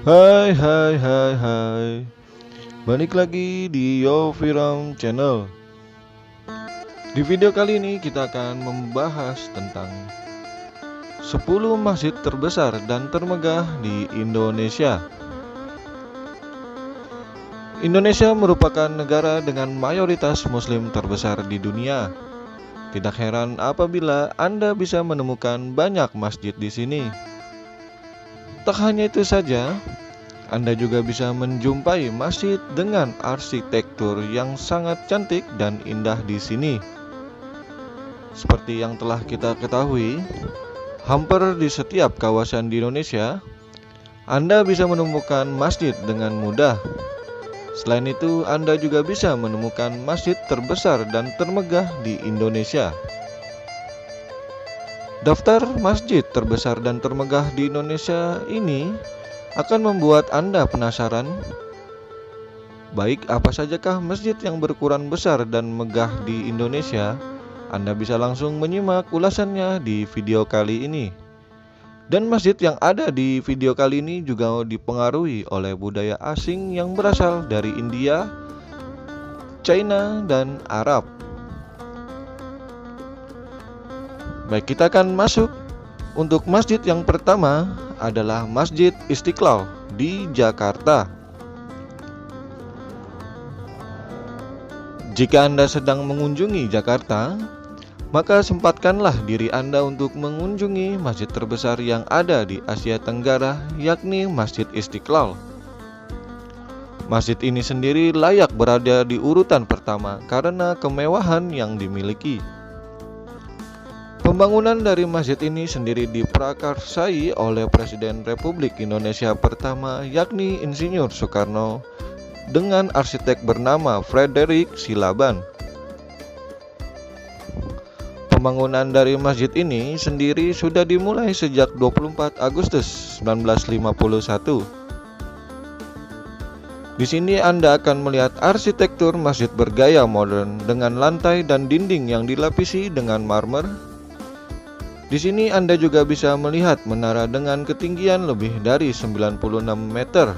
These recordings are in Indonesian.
Hai hai hai hai. Balik lagi di Yofiram Channel. Di video kali ini kita akan membahas tentang 10 masjid terbesar dan termegah di Indonesia. Indonesia merupakan negara dengan mayoritas muslim terbesar di dunia. Tidak heran apabila Anda bisa menemukan banyak masjid di sini. Tak hanya itu saja, Anda juga bisa menjumpai masjid dengan arsitektur yang sangat cantik dan indah di sini. Seperti yang telah kita ketahui, hampir di setiap kawasan di Indonesia, Anda bisa menemukan masjid dengan mudah. Selain itu, Anda juga bisa menemukan masjid terbesar dan termegah di Indonesia. Daftar masjid terbesar dan termegah di Indonesia ini akan membuat Anda penasaran. Baik, apa sajakah masjid yang berukuran besar dan megah di Indonesia? Anda bisa langsung menyimak ulasannya di video kali ini. Dan masjid yang ada di video kali ini juga dipengaruhi oleh budaya asing yang berasal dari India, China, dan Arab. Baik, kita akan masuk. Untuk masjid yang pertama adalah Masjid Istiqlal di Jakarta. Jika Anda sedang mengunjungi Jakarta, maka sempatkanlah diri Anda untuk mengunjungi masjid terbesar yang ada di Asia Tenggara, yakni Masjid Istiqlal. Masjid ini sendiri layak berada di urutan pertama karena kemewahan yang dimiliki. Pembangunan dari masjid ini sendiri diprakarsai oleh Presiden Republik Indonesia pertama, yakni Insinyur Soekarno, dengan arsitek bernama Frederick Silaban. Pembangunan dari masjid ini sendiri sudah dimulai sejak 24 Agustus 1951. Di sini Anda akan melihat arsitektur masjid bergaya modern dengan lantai dan dinding yang dilapisi dengan marmer. Di sini Anda juga bisa melihat menara dengan ketinggian lebih dari 96 meter.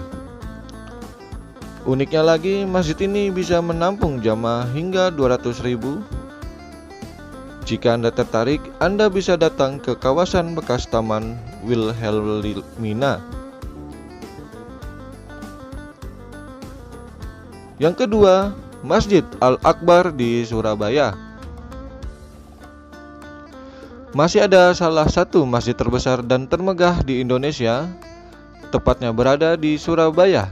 Uniknya lagi, masjid ini bisa menampung jamaah hingga 200.000. Jika Anda tertarik, Anda bisa datang ke kawasan bekas Taman Wilhelmina. Yang kedua, Masjid Al-Akbar di Surabaya. Masih ada salah satu masjid terbesar dan termegah di Indonesia, tepatnya berada di Surabaya.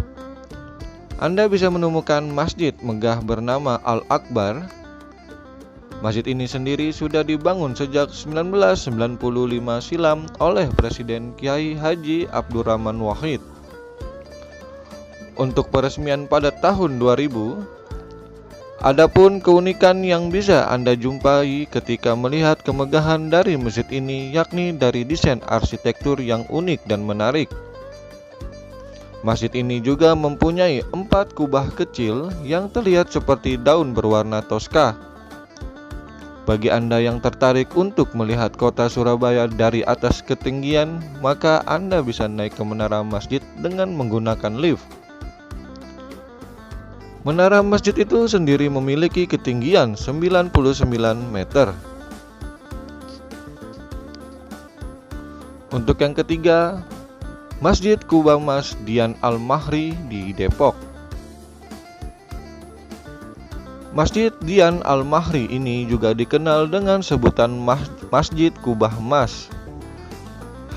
Anda bisa menemukan masjid megah bernama Al-Akbar. Masjid ini sendiri sudah dibangun sejak 1995 silam oleh Presiden Kiai Haji Abdurrahman Wahid. Untuk peresmian pada tahun 2000, adapun keunikan yang bisa Anda jumpai ketika melihat kemegahan dari masjid ini, yakni dari desain arsitektur yang unik dan menarik. Masjid ini juga mempunyai 4 kubah kecil yang terlihat seperti daun berwarna toska. Bagi Anda yang tertarik untuk melihat kota Surabaya dari atas ketinggian, maka Anda bisa naik ke menara masjid dengan menggunakan lift. Menara masjid itu sendiri memiliki ketinggian 99 meter. Untuk yang ketiga, Masjid Kubah Mas Dian Al-Mahri di Depok. Masjid Dian Al-Mahri ini juga dikenal dengan sebutan Masjid Kubah Mas.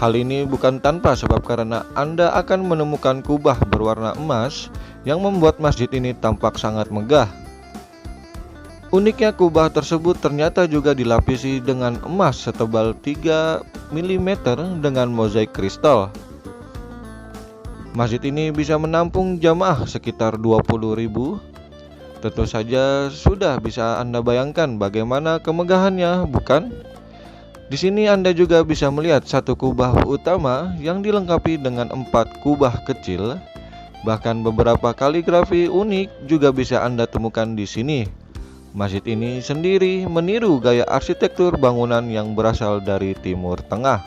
Hal ini bukan tanpa sebab karena Anda akan menemukan kubah berwarna emas yang membuat masjid ini tampak sangat megah. Uniknya kubah tersebut ternyata juga dilapisi dengan emas setebal 3 mm dengan mozaik kristal. Masjid ini bisa menampung jamaah sekitar 20.000. Tentu saja sudah bisa Anda bayangkan bagaimana kemegahannya, bukan? Di sini Anda juga bisa melihat satu kubah utama yang dilengkapi dengan 4 kubah kecil. Bahkan beberapa kaligrafi unik juga bisa Anda temukan di sini. Masjid ini sendiri meniru gaya arsitektur bangunan yang berasal dari Timur Tengah.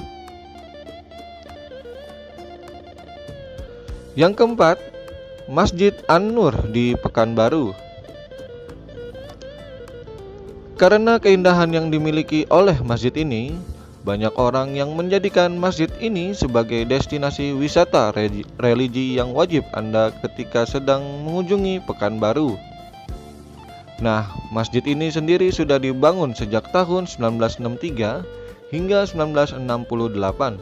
Yang keempat, Masjid An-Nur di Pekanbaru. Karena keindahan yang dimiliki oleh masjid ini, banyak orang yang menjadikan masjid ini sebagai destinasi wisata religi yang wajib Anda ketika sedang mengunjungi Pekanbaru. Nah, masjid ini sendiri sudah dibangun sejak tahun 1963 hingga 1968.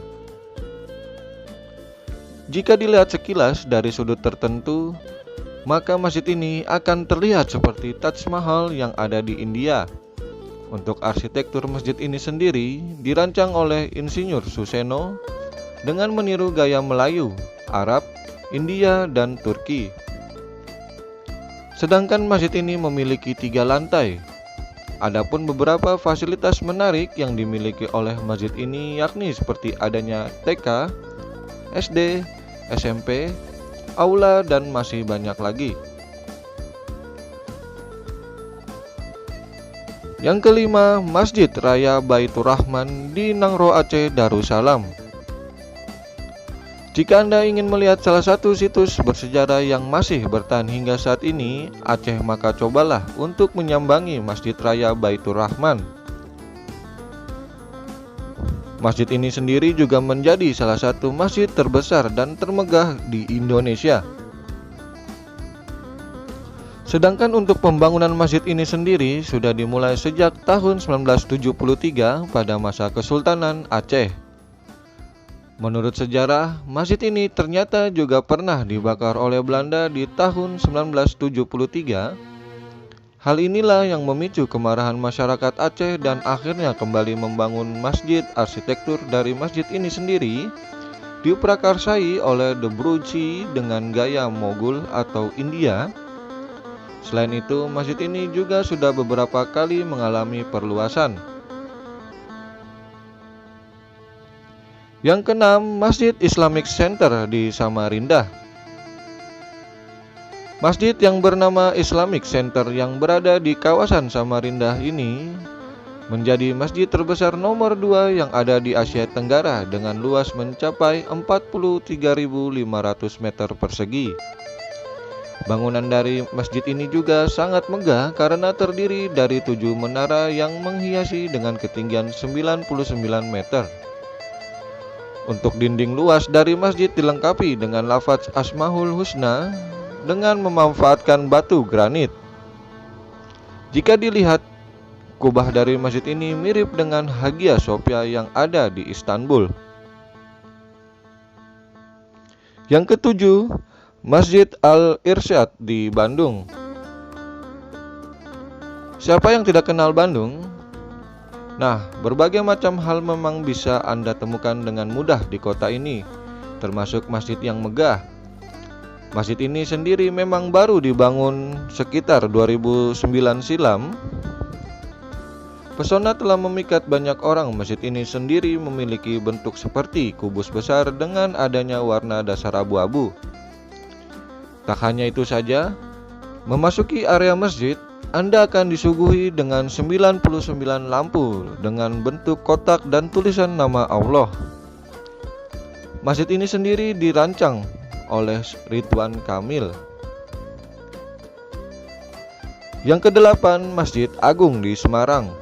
Jika dilihat sekilas dari sudut tertentu, maka masjid ini akan terlihat seperti Taj Mahal yang ada di India. Untuk arsitektur masjid ini sendiri dirancang oleh Insinyur Suseno dengan meniru gaya Melayu, Arab, India, dan Turki. Sedangkan masjid ini memiliki 3 lantai. Adapun beberapa fasilitas menarik yang dimiliki oleh masjid ini yakni seperti adanya TK, SD, SMP, aula, dan masih banyak lagi. Yang kelima, Masjid Raya Baitur Rahman di Nangro Aceh, Darussalam. Jika Anda ingin melihat salah satu situs bersejarah yang masih bertahan hingga saat ini, Aceh, maka cobalah untuk menyambangi Masjid Raya Baitur Rahman. Masjid ini sendiri juga menjadi salah satu masjid terbesar dan termegah di Indonesia. Sedangkan untuk pembangunan masjid ini sendiri sudah dimulai sejak tahun 1973 pada masa Kesultanan Aceh. Menurut sejarah, masjid ini ternyata juga pernah dibakar oleh Belanda di tahun 1973. Hal inilah yang memicu kemarahan masyarakat Aceh dan akhirnya kembali membangun masjid. Arsitektur dari masjid ini sendiri diprakarsai oleh De Broglie dengan gaya Mogul atau India. Selain itu, masjid ini juga sudah beberapa kali mengalami perluasan. Yang keenam, Masjid Islamic Center di Samarinda. Masjid yang bernama Islamic Center yang berada di kawasan Samarinda ini menjadi masjid terbesar nomor 2 yang ada di Asia Tenggara dengan luas mencapai 43.500 meter persegi. Bangunan dari masjid ini juga sangat megah karena terdiri dari 7 menara yang menghiasi dengan ketinggian 99 meter. Untuk dinding luas dari masjid dilengkapi dengan lafaz Asmaul Husna dengan memanfaatkan batu granit. Jika dilihat, kubah dari masjid ini mirip dengan Hagia Sophia yang ada di Istanbul. Yang ketujuh, Masjid Al-Irsyad di Bandung. Siapa yang tidak kenal Bandung? Nah, berbagai macam hal memang bisa Anda temukan dengan mudah di kota ini, termasuk masjid yang megah. Masjid ini sendiri memang baru dibangun sekitar 2009 silam. Pesona telah memikat banyak orang. Masjid ini sendiri memiliki bentuk seperti kubus besar dengan adanya warna dasar abu-abu. Tak hanya itu saja, memasuki area masjid, Anda akan disuguhi dengan 99 lampu dengan bentuk kotak dan tulisan nama Allah. Masjid ini sendiri dirancang oleh Ridwan Kamil. Yang kedelapan, Masjid Agung di Semarang.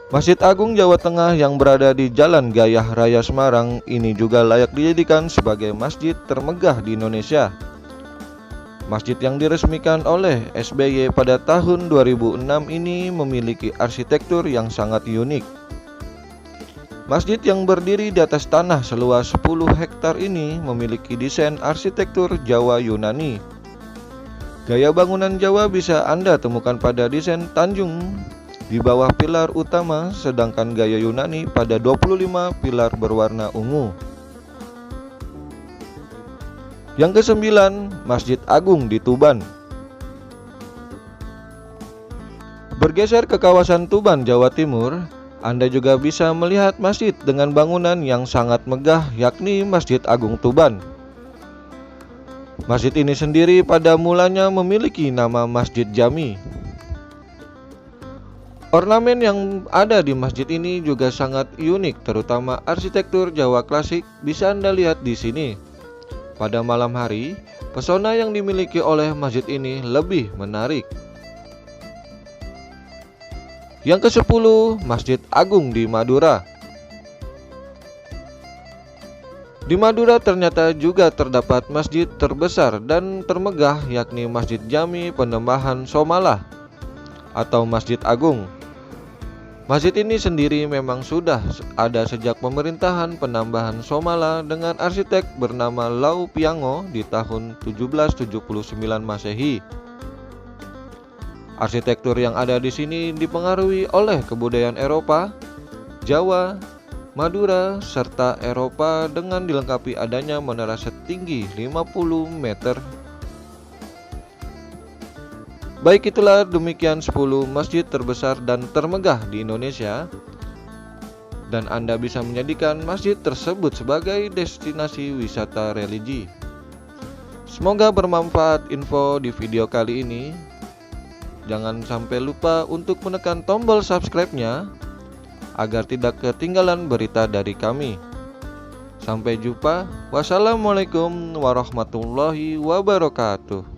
Masjid Agung Jawa Tengah yang berada di Jalan Gayah Raya Semarang ini juga layak dijadikan sebagai masjid termegah di Indonesia. Masjid yang diresmikan oleh SBY pada tahun 2006 ini memiliki arsitektur yang sangat unik. Masjid yang berdiri di atas tanah seluas 10 hektar ini memiliki desain arsitektur Jawa Yunani. Gaya bangunan Jawa bisa Anda temukan pada desain Tanjung di bawah pilar utama, sedangkan gaya Yunani pada 25 pilar berwarna ungu. Yang kesembilan, Masjid Agung di Tuban. Bergeser ke kawasan Tuban, Jawa Timur, Anda juga bisa melihat masjid dengan bangunan yang sangat megah, yakni Masjid Agung Tuban. Masjid ini sendiri pada mulanya memiliki nama Masjid Jami. Ornamen yang ada di masjid ini juga sangat unik, terutama arsitektur Jawa klasik bisa Anda lihat di sini. Pada malam hari, pesona yang dimiliki oleh masjid ini lebih menarik. Yang ke-10, Masjid Agung di Madura. Di Madura ternyata juga terdapat masjid terbesar dan termegah, yakni Masjid Jami Penembahan Somalah atau Masjid Agung. Masjid ini sendiri memang sudah ada sejak pemerintahan Penambahan Somala dengan arsitek bernama Lau Piango di tahun 1779 Masehi. Arsitektur yang ada di sini dipengaruhi oleh kebudayaan Eropa, Jawa, Madura, serta Eropa dengan dilengkapi adanya menara setinggi 50 meter. Baik, itulah demikian 10 masjid terbesar dan termegah di Indonesia. Dan Anda bisa menjadikan masjid tersebut sebagai destinasi wisata religi. Semoga bermanfaat info di video kali ini. Jangan sampai lupa untuk menekan tombol subscribe-nya agar tidak ketinggalan berita dari kami. Sampai jumpa. Wassalamualaikum warahmatullahi wabarakatuh.